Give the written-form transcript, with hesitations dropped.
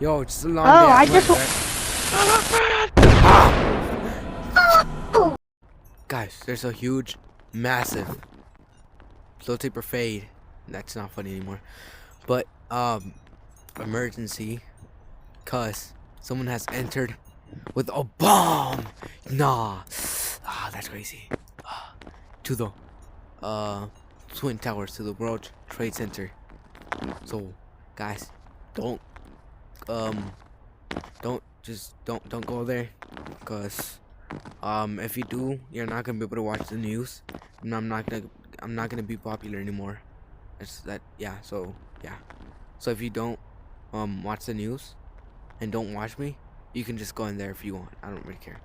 Yo, it's a long Oh, day I at work, just. right? Guys, there's a huge, massive slow taper fade. That's not funny anymore. But emergency, cause someone has entered with a bomb. Nah, that's crazy. To the twin towers, to the World Trade Center. So, guys, don't um don't go there, cause if you do, you're not gonna be able to watch the news, and I'm not gonna be popular anymore. It's that, yeah. So yeah, so if you don't watch the news and don't watch me, you can just go in there if you want. I don't really care.